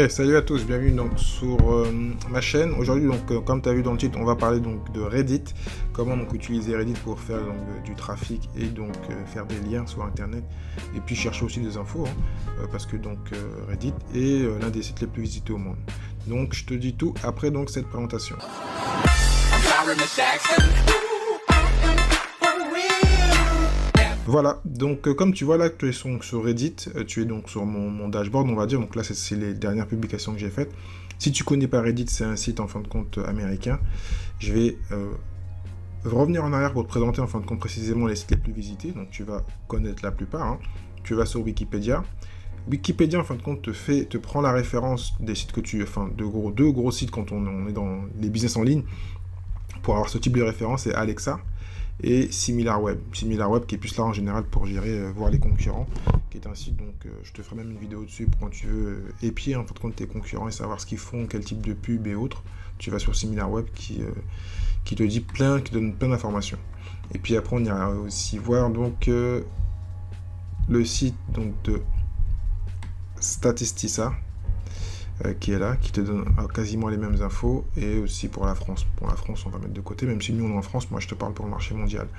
Salut à tous, bienvenue donc sur ma chaîne. Aujourd'hui, donc, comme tu as vu dans le titre, on va parler donc de Reddit, comment donc utiliser Reddit pour faire donc du trafic et donc faire des liens sur Internet et puis chercher aussi des infos, parce que donc Reddit est l'un des sites les plus visités au monde. Donc je te dis tout après donc cette présentation. Voilà, donc comme tu vois là, tu es sur Reddit, tu es donc sur mon dashboard, on va dire. Donc là, c'est les dernières publications que j'ai faites. Si tu connais pas Reddit, c'est un site en fin de compte américain. Je vais revenir en arrière pour te présenter en fin de compte précisément les sites les plus visités. Donc tu vas connaître la plupart, hein. Tu vas sur Wikipédia. Wikipédia en fin de compte te prend la référence des sites que deux gros sites quand on est dans les business en ligne pour avoir ce type de référence, c'est Alexa et SimilarWeb. SimilarWeb qui est plus là en général pour gérer, voir les concurrents, qui est un site, donc je te ferai même une vidéo dessus pour quand tu veux épier en fin de compte tes concurrents et savoir ce qu'ils font, quel type de pub et autres. Tu vas sur SimilarWeb qui te dit qui donne plein d'informations. Et puis après on ira aussi voir donc le site donc de Statistissa, qui est là, qui te donne quasiment les mêmes infos, et aussi pour la France. Pour la France, on va mettre de côté, même si nous on est en France, moi je te parle pour le marché mondial.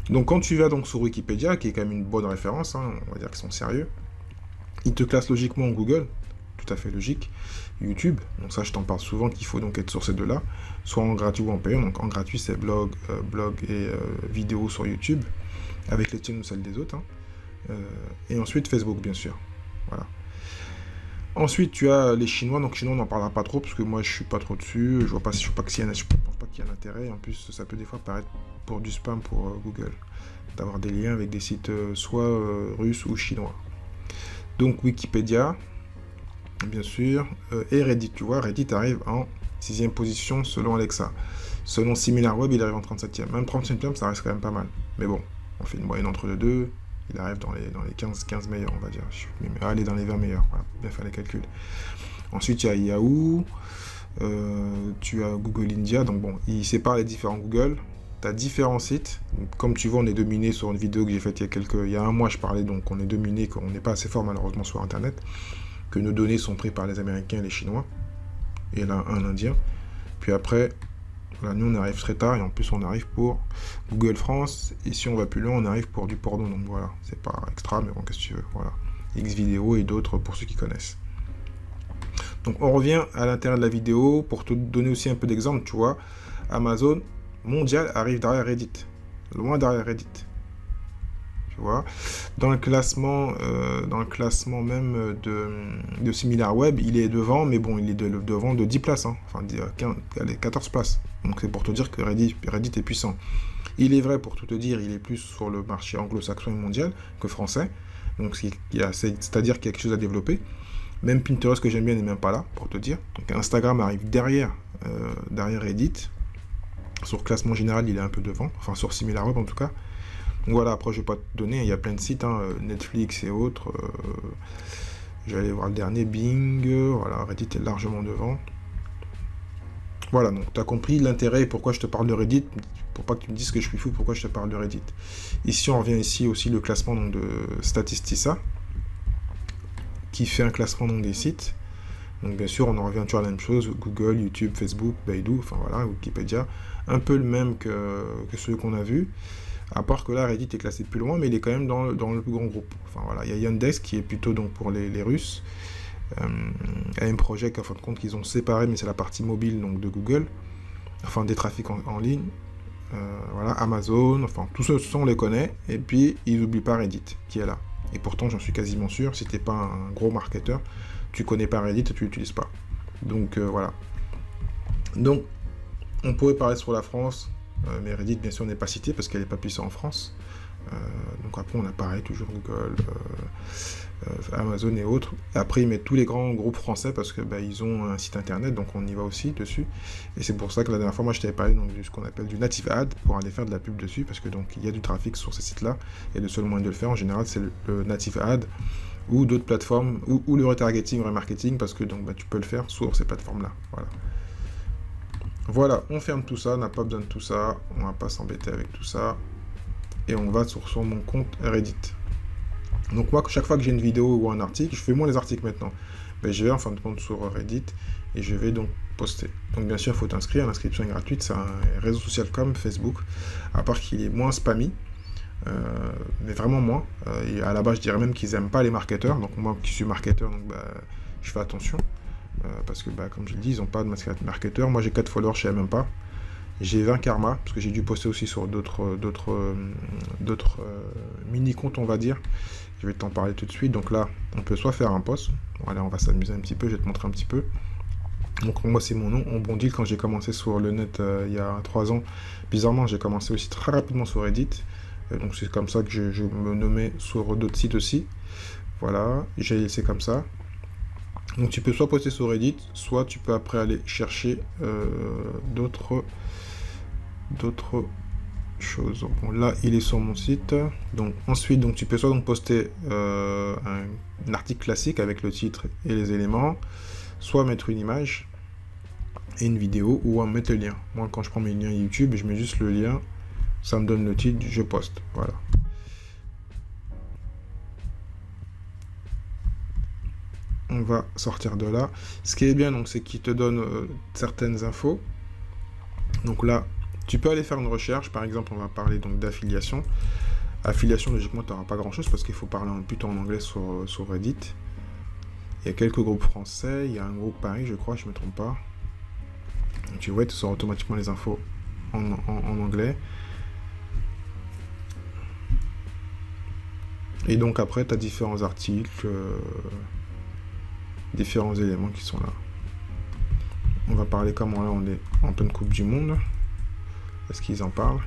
Donc quand tu vas donc sur Wikipédia, qui est quand même une bonne référence, hein, on va dire qu'ils sont sérieux, ils te classent logiquement en Google, tout à fait logique. YouTube, donc ça je t'en parle souvent qu'il faut donc être sur ces deux-là, soit en gratuit ou en payant. Donc en gratuit c'est blog et vidéo sur YouTube, avec les tiennes ou celles des autres, hein. Et ensuite Facebook bien sûr, voilà. Ensuite, tu as les Chinois. Donc, Chinois, on n'en parlera pas trop parce que moi, je suis pas trop dessus. Je vois pas, je pense pas qu'il y a un intérêt. En plus, ça peut des fois paraître pour du spam pour Google, d'avoir des liens avec des sites soit russes ou chinois. Donc, Wikipédia, bien sûr, et Reddit. Tu vois, Reddit arrive en 6e position selon Alexa. Selon SimilarWeb, il arrive en 37e. Même 37e, ça reste quand même pas mal. Mais bon, on fait une moyenne entre les deux. Il arrive dans les 15 meilleurs, on va dire. Allez, dans les 20 meilleurs, voilà, bien faire les calculs. Ensuite, il y a Yahoo, tu as Google India, donc bon, il sépare les différents Google. Tu as différents sites. Comme tu vois, on est dominé sur une vidéo que j'ai faite il y a un mois, je parlais, donc on est dominé, qu'on n'est pas assez fort malheureusement sur Internet, que nos données sont prises par les Américains et les Chinois, et là, un Indien. Puis après, là, nous on arrive très tard, et en plus on arrive pour Google France, et si on va plus loin, on arrive pour du porno, donc voilà, c'est pas extra, mais bon, qu'est-ce que tu veux, voilà. Xvideo et d'autres pour ceux qui connaissent. Donc on revient à l'intérêt de la vidéo, pour te donner aussi un peu d'exemple, tu vois, Amazon mondial arrive derrière Reddit, loin derrière Reddit. Tu vois, dans le classement même de SimilarWeb, il est devant, mais bon, il est devant de 10 places, hein. Enfin 14 places. Donc c'est pour te dire que Reddit est puissant. Il est vrai, pour tout te dire, il est plus sur le marché anglo-saxon et mondial que français. Donc c'est-à-dire qu'il y a quelque chose à développer. Même Pinterest, que j'aime bien, n'est même pas là, pour te dire. Donc Instagram arrive derrière Reddit. Sur le classement général, il est un peu devant. Enfin, sur SimilarWeb en tout cas. Donc voilà, après je vais pas te donner, il y a plein de sites, hein, Netflix et autres. J'allais voir le dernier, Bing, voilà, Reddit est largement devant. Voilà, donc tu as compris l'intérêt et pourquoi je te parle de Reddit, pour pas que tu me dises que je suis fou, pourquoi je te parle de Reddit. Ici, on revient ici aussi le classement donc, de Statistissa, qui fait un classement donc, des sites. Donc bien sûr, on en revient toujours à la même chose, Google, YouTube, Facebook, Baidu, enfin voilà, Wikipédia, un peu le même que ceux qu'on a vus. À part que là, Reddit est classé plus loin, mais il est quand même dans le plus grand groupe. Enfin voilà, il y a Yandex qui est plutôt donc pour les Russes. AM Project, en fin de compte, qu'ils ont séparé, mais c'est la partie mobile donc de Google. Enfin, des trafics en ligne. Voilà, Amazon, enfin, tout ça, on les connaît. Et puis, ils n'oublient pas Reddit, qui est là. Et pourtant, j'en suis quasiment sûr, si t'es pas un gros marketeur, tu connais pas Reddit et tu l'utilises pas. Donc, voilà. Donc, on pourrait parler sur la France, mais Reddit, bien sûr, n'est pas cité parce qu'elle n'est pas puissante en France. Donc après, on a pareil, toujours Google, Amazon et autres. Après, ils mettent tous les grands groupes français parce que ils ont un site internet, donc on y va aussi dessus. Et c'est pour ça que la dernière fois, moi, je t'avais parlé donc, de ce qu'on appelle du native ad pour aller faire de la pub dessus, parce que donc il y a du trafic sur ces sites-là. Et le seul moyen de le faire, en général, c'est le native ad ou d'autres plateformes, ou le retargeting, remarketing, parce que donc tu peux le faire sur ces plateformes-là. Voilà. Voilà, on ferme tout ça, on n'a pas besoin de tout ça, on va pas s'embêter avec tout ça. Et on va sur mon compte Reddit. Donc moi, chaque fois que j'ai une vidéo ou un article, je fais moins les articles maintenant. Ben, je vais en fin de compte sur Reddit et je vais donc poster. Donc bien sûr, il faut t'inscrire. L'inscription est gratuite. C'est un réseau social comme Facebook, à part qu'il est moins spammy. Mais vraiment moins. Et à la base, je dirais même qu'ils aiment pas les marketeurs. Donc moi qui suis marketeur, donc, bah, je fais attention. Parce que, bah, comme je le dis, ils n'ont pas de marketeurs. Moi, j'ai 4 followers, je ne sais même pas. J'ai 20 karma, parce que j'ai dû poster aussi sur d'autres mini-comptes, on va dire. Je vais t'en parler tout de suite. Donc là, on peut soit faire un post. Bon, allez, on va s'amuser un petit peu, je vais te montrer un petit peu. Donc moi, c'est mon nom, On Bondit. Quand j'ai commencé sur le net il y a 3 ans, bizarrement, j'ai commencé aussi très rapidement sur Reddit. Donc c'est comme ça que je me nommais sur d'autres sites aussi. Voilà, j'ai laissé comme ça. Donc tu peux soit poster sur Reddit, soit tu peux après aller chercher d'autres choses. Bon, là, il est sur mon site. Donc ensuite, donc tu peux soit donc poster un article classique avec le titre et les éléments, soit mettre une image et une vidéo, ou mettre le lien. Moi, quand je prends mes liens YouTube, je mets juste le lien, ça me donne le titre, je poste. Voilà. On va sortir de là. Ce qui est bien, donc, c'est qu'il te donne certaines infos. Donc là, tu peux aller faire une recherche. Par exemple, on va parler donc d'affiliation. Affiliation, logiquement, tu n'auras pas grand-chose parce qu'il faut parler plutôt en anglais sur Reddit. Il y a quelques groupes français. Il y a un groupe Paris, je crois, je ne me trompe pas. Donc, tu vois, tu sors automatiquement les infos en anglais. Et donc après, tu as différents articles, différents éléments qui sont là. On va parler comment là on est en pleine Coupe du Monde. Est-ce qu'ils en parlent?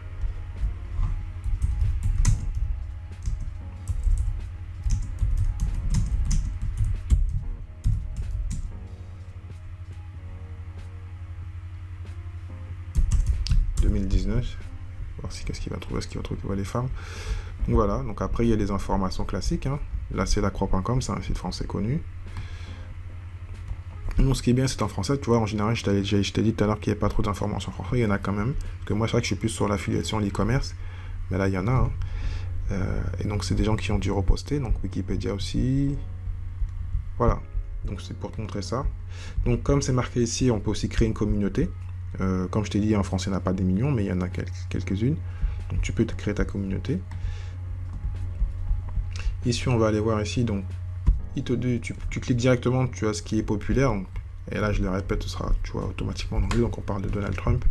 Voir si qu'est-ce qu'il va trouver, les femmes. Donc voilà, donc après il y a les informations classiques. Hein. Là c'est lacroix.com, c'est un site français connu. Donc ce qui est bien c'est en français, tu vois, en général je t'ai dit tout à l'heure qu'il n'y a pas trop d'informations en français, il y en a quand même. Parce que moi c'est vrai que je suis plus sur l'affiliation l'e-commerce, mais là il y en a. Hein. Et donc c'est des gens qui ont dû reposter, donc Wikipédia aussi. Voilà, donc c'est pour te montrer ça. Donc comme c'est marqué ici, on peut aussi créer une communauté. Comme je t'ai dit, en France, il n'y en a pas des millions, mais il y en a quelques-unes. Donc, tu peux te créer ta communauté. Ici, on va aller voir ici. Donc, il te dit, tu cliques directement, tu as ce qui est populaire. Donc, et là, je le répète, ce sera, tu vois, automatiquement en anglais. Donc, on parle de Donald Trump.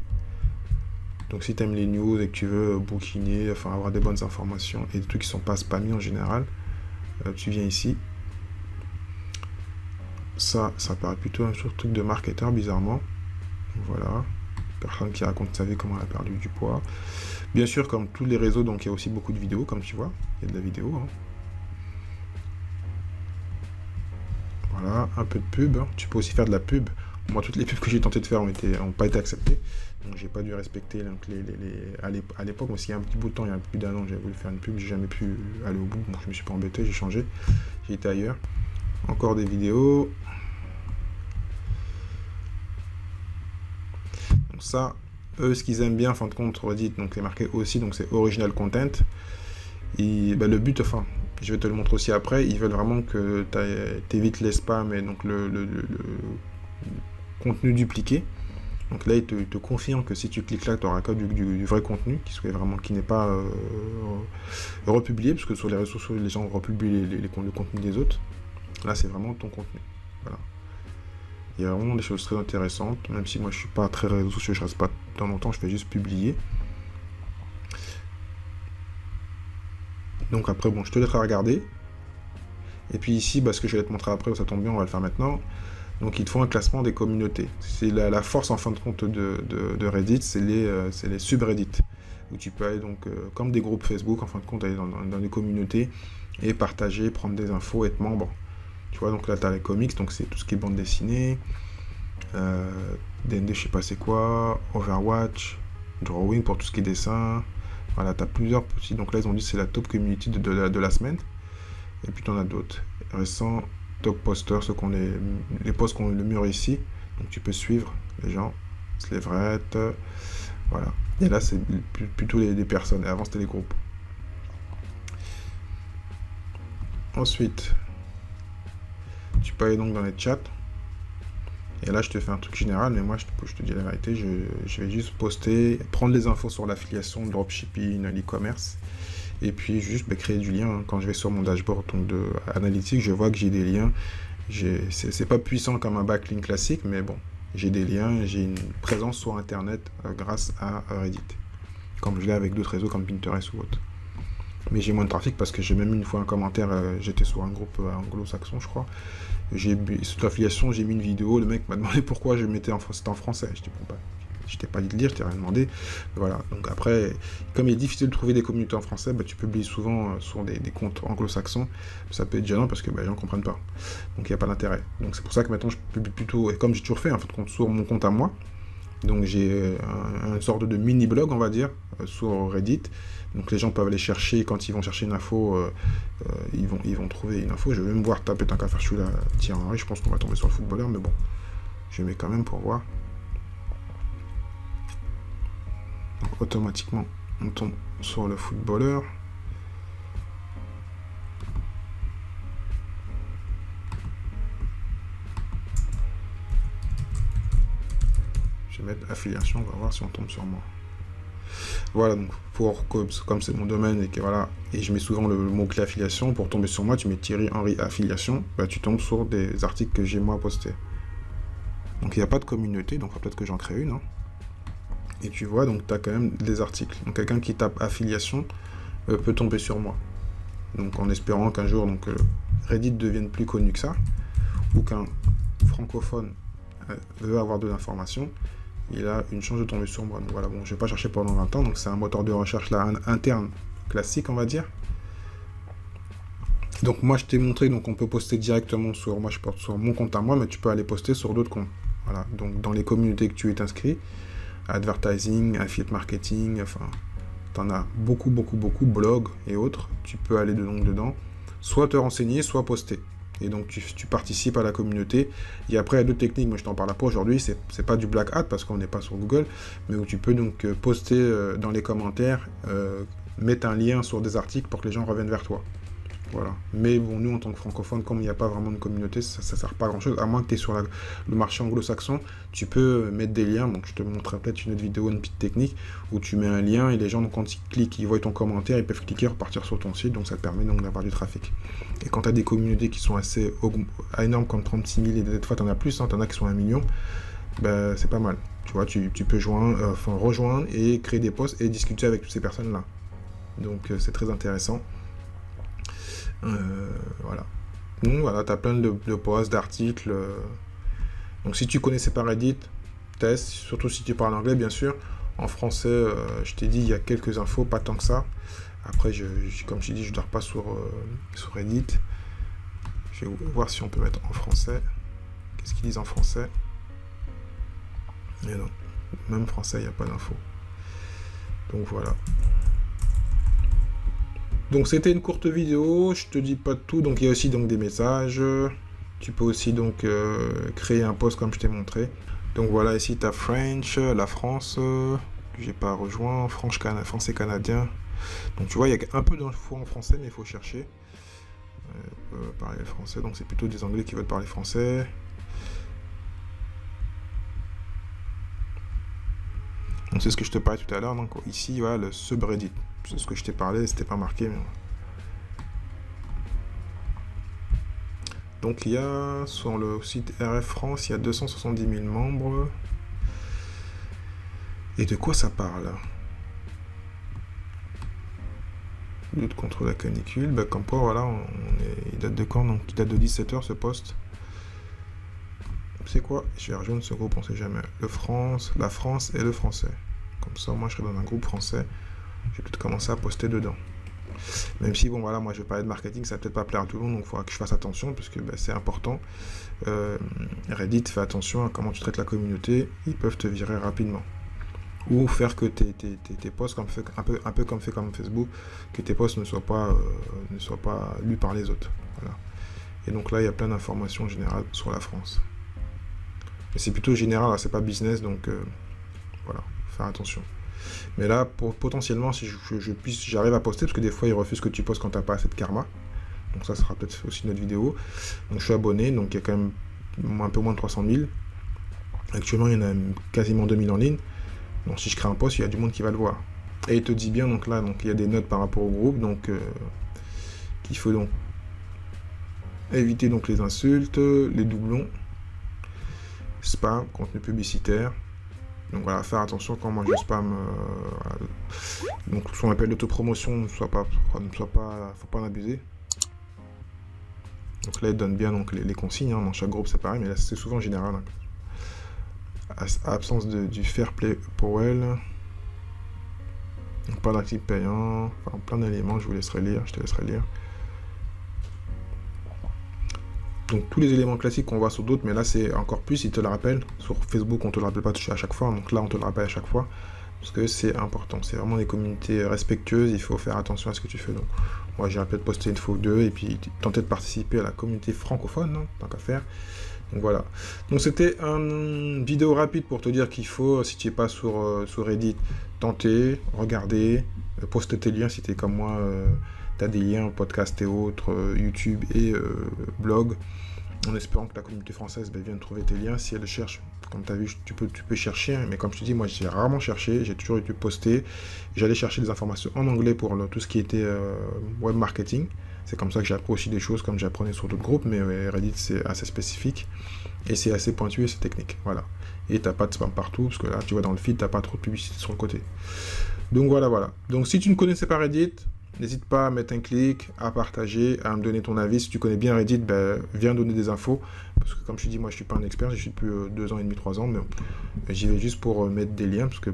Donc, si tu aimes les news et que tu veux bouquiner, enfin, avoir des bonnes informations et des trucs qui ne sont pas spammés en général, tu viens ici. Ça paraît plutôt un truc de marketeur, bizarrement. Voilà, personne qui raconte sa vie, comment elle a perdu du poids. Bien sûr, comme tous les réseaux, donc il y a aussi beaucoup de vidéos, comme tu vois, il y a de la vidéo. Hein. Voilà, un peu de pub. Hein. Tu peux aussi faire de la pub. Moi, toutes les pubs que j'ai tenté de faire n'ont pas été acceptées. Donc, j'ai pas dû respecter donc, à l'époque. Moi, s'il y a un petit bout de temps, il y a plus d'1 an, j'avais voulu faire une pub, j'ai jamais pu aller au bout. Donc, je me suis pas embêté, j'ai changé. J'ai été ailleurs. Encore des vidéos. Donc ça, eux, ce qu'ils aiment bien, en fin de compte, Reddit, donc c'est marqué aussi, donc c'est original content. Et bah, le but, enfin, je vais te le montrer aussi après, ils veulent vraiment que tu évites les spams et donc le contenu dupliqué. Donc là, ils te confirment que si tu cliques là, tu auras que du vrai contenu, qui n'est pas republié, parce que sur les réseaux sociaux, les gens republient le contenu des autres. Là, c'est vraiment ton contenu. Voilà. Il y a vraiment des choses très intéressantes, même si moi je suis pas très réseau social, je reste pas dans longtemps, je fais juste publier. Donc après, bon, je te laisserai regarder. Et puis ici, bah, ce que je vais te montrer après, ça tombe bien, on va le faire maintenant. Donc ils te font un classement des communautés. C'est la force en fin de compte de Reddit, c'est les subreddits. Où tu peux aller donc, comme des groupes Facebook, en fin de compte, aller dans des communautés et partager, prendre des infos, être membre. Tu vois, donc là, tu as les comics, donc c'est tout ce qui est bande dessinée, D&D, je sais pas c'est quoi, Overwatch, Drawing pour tout ce qui est dessin. Voilà, tu as plusieurs petits. Donc là, ils ont dit que c'est la top community de la semaine. Et puis, tu en as d'autres. Récents, top posters, ceux qu'on les posts qu'on le mur ici. Donc, tu peux suivre les gens, Slevrette, voilà. Et là, c'est plutôt des personnes. Et avant, c'était les groupes. Ensuite, tu peux aller donc dans les chats. Et là, je te fais un truc général, mais moi, je te dis la vérité, je vais juste poster, prendre les infos sur l'affiliation, dropshipping, l'e-commerce, et puis juste créer du lien. Quand je vais sur mon dashboard donc de analytique, je vois que j'ai des liens. C'est pas puissant comme un backlink classique, mais bon, j'ai des liens, j'ai une présence sur Internet grâce à Reddit, comme je l'ai avec d'autres réseaux comme Pinterest ou autre. Mais j'ai moins de trafic parce que j'ai même une fois un commentaire, j'étais sur un groupe anglo-saxon, je crois. Cette affiliation, j'ai mis une vidéo, le mec m'a demandé pourquoi je mettais c'était en français. Je dis, bon, bah, je t'ai pas dit de lire, je t'ai rien demandé. Voilà, donc après, comme il est difficile de trouver des communautés en français, bah, tu publies souvent sur des comptes anglo-saxons. Ça peut être gênant parce que les gens ne comprennent pas. Donc il n'y a pas d'intérêt. Donc c'est pour ça que maintenant je publie plutôt, et comme j'ai toujours fait, en fait, sur mon compte à moi. Donc j'ai une sorte de mini-blog, on va dire, sur Reddit. Donc les gens peuvent aller chercher, quand ils vont chercher une info, ils vont trouver une info. Je vais même voir taper tant qu'à faire celui-là, Thierry Henry, je pense qu'on va tomber sur le footballeur, mais bon, je mets quand même pour voir. Donc automatiquement, on tombe sur le footballeur. Je vais mettre affiliation, on va voir si on tombe sur moi. Voilà, donc comme c'est mon domaine et que voilà, et je mets souvent le mot-clé affiliation, pour tomber sur moi, tu mets Thierry Henry affiliation, bah, tu tombes sur des articles que j'ai moi postés. Donc il n'y a pas de communauté, donc peut-être que j'en crée une. Hein. Et tu vois, donc tu as quand même des articles. Donc quelqu'un qui tape affiliation peut tomber sur moi. Donc en espérant qu'un jour Reddit devienne plus connu que ça, ou qu'un francophone veut avoir de l'information, il a une chance de tomber sur moi. Donc voilà, bon, je vais pas chercher pendant 20 ans, donc c'est un moteur de recherche là interne classique, on va dire. Donc moi je t'ai montré, donc on peut poster directement sur, moi je porte sur mon compte à moi, mais tu peux aller poster sur d'autres comptes. Voilà, donc dans les communautés que tu es inscrit, advertising, affiliate marketing, enfin, t'en as beaucoup, blog et autres, tu peux aller dedans, soit te renseigner, soit poster. Et donc tu participes à la communauté. Et après, il y a d'autres techniques, mais je t'en parle pas aujourd'hui, c'est pas du black hat parce qu'on n'est pas sur Google, mais où tu peux donc poster dans les commentaires, mettre un lien sur des articles pour que les gens reviennent vers toi. Voilà. Mais bon, nous en tant que francophones, comme il n'y a pas vraiment de communauté, ça ne sert pas à grand chose, à moins que tu es sur le marché anglo-saxon, tu peux mettre des liens. Donc je te montrerai peut-être une autre vidéo, une petite technique, où tu mets un lien et les gens, donc, quand ils cliquent, ils voient ton commentaire, ils peuvent cliquer, repartir sur ton site, donc ça te permet donc d'avoir du trafic. Et quand tu as des communautés qui sont assez énormes, comme 36 000, et des fois tu en as plus, hein, tu en as qui sont 1 million, ben, c'est pas mal. Tu vois, tu peux rejoindre et créer des posts et discuter avec toutes ces personnes-là. Donc c'est très intéressant. Voilà. Donc voilà, tu as plein de posts, d'articles. Donc si tu connaissais pas Reddit, teste, surtout si tu parles anglais bien sûr. En français, je t'ai dit, il y a quelques infos, pas tant que ça. Après, comme je t'ai dit, je ne dors pas sur Reddit. Je vais voir si on peut mettre en français. Qu'est-ce qu'ils disent en français? Mais non, même français, il n'y a pas d'infos. Donc voilà. Donc c'était une courte vidéo, je te dis pas tout, donc il y a aussi donc des messages, tu peux aussi donc créer un post comme je t'ai montré. Donc voilà, ici tu as French, la France, que j'ai pas rejoint, français canadien. Donc tu vois, il y a un peu d'infos en français, mais il faut chercher. Parler le français, donc c'est plutôt des anglais qui veulent parler français. Donc c'est ce que je te parlais tout à l'heure, donc ici voilà le subreddit. C'est ce que je t'ai parlé, c'était pas marqué. Mais... Donc il y a sur le site RF France, il y a 270 000 membres. Et de quoi ça parle? Lutte contre la canicule, bah, comme quoi voilà, il date de quand? Donc il date de 17h ce poste. C'est quoi? Je vais rejoindre ce groupe, on sait jamais. La France et le français. Comme ça, moi je serai dans un groupe français. Je vais peut-être commencer à poster dedans. Même si, bon voilà, moi je vais parler de marketing, ça va peut-être pas plaire à tout le monde, donc il faudra que je fasse attention, parce que bah, c'est important. Reddit, fais attention à comment tu traites la communauté, ils peuvent te virer rapidement. Ou faire que tes posts, un peu comme fait comme Facebook, que tes posts ne soient pas lus par les autres. Voilà. Et donc là, il y a plein d'informations générales sur la France. Mais c'est plutôt général, c'est pas business, donc voilà, faire attention. Mais là, potentiellement, si j'arrive à poster, parce que des fois, ils refusent que tu postes quand tu n'as pas assez de karma. Donc ça sera peut-être aussi une autre vidéo. Donc je suis abonné, donc il y a quand même un peu moins de 300 000. Actuellement, il y en a quasiment 2000 en ligne. Donc si je crée un post, il y a du monde qui va le voir. Et il te dit bien, donc là, donc, il y a des notes par rapport au groupe, donc qu'il faut donc éviter donc les insultes, les doublons, spam, contenu publicitaire. Donc voilà, faire attention quand moi je spam. Donc ce qu'on appelle l'autopromotion, faut pas en abuser. Donc là, il donne bien donc, les consignes, hein. Dans chaque groupe c'est pareil, mais là c'est souvent en général. Hein. Absence du fair play pour elle. Donc, pas d'actif payant, enfin, plein d'éléments, je te laisserai lire. Donc tous les éléments classiques qu'on voit sur d'autres, mais là c'est encore plus, ils te le rappellent. Sur Facebook, on te le rappelle pas à chaque fois, donc là on te le rappelle à chaque fois, parce que c'est important. C'est vraiment des communautés respectueuses, il faut faire attention à ce que tu fais. Donc moi j'ai peut-être posté une fois ou deux, et puis tenter de participer à la communauté francophone, hein, tant qu'à faire. Donc voilà. Donc c'était une vidéo rapide pour te dire qu'il faut, si tu n'es pas sur Reddit, tenter, regarder, poster tes liens si tu es comme moi, tu as des liens, podcast et autres, YouTube et blog, en espérant que la communauté française vienne trouver tes liens. Si elle cherche, comme tu as vu, tu peux chercher, hein, mais comme je te dis, moi j'ai rarement cherché, j'ai toujours été posté. J'allais chercher des informations en anglais pour tout ce qui était web marketing. C'est comme ça que j'ai appris aussi des choses comme j'apprenais sur d'autres groupes, mais Reddit c'est assez spécifique et c'est assez pointu et c'est technique. Voilà. Et t'as pas de spam partout, parce que là tu vois dans le feed, t'as pas trop de publicité sur le côté. Donc voilà. Donc si tu ne connaissais pas Reddit, n'hésite pas à mettre un clic, à partager, à me donner ton avis. Si tu connais bien Reddit, viens donner des infos. Parce que comme je te dis, moi je suis pas un expert, je suis depuis 2 ans et demi, 3 ans, mais j'y vais juste pour mettre des liens, parce que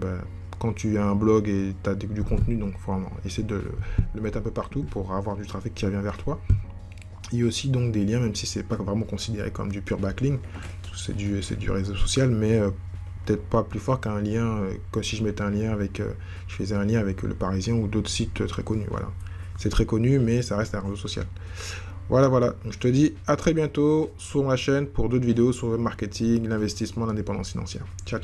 quand tu as un blog et tu as du contenu, donc il faut essayer de le mettre un peu partout pour avoir du trafic qui revient vers toi. Il y a aussi donc des liens, même si c'est pas vraiment considéré comme du pur backlink, c'est du réseau social, mais peut-être pas plus fort qu'un lien, comme si je mettais un lien avec, je faisais un lien avec Le Parisien ou d'autres sites très connus, voilà. C'est très connu, mais ça reste un réseau social. Voilà. Donc, je te dis à très bientôt sur ma chaîne pour d'autres vidéos sur le marketing, l'investissement, l'indépendance financière. Ciao.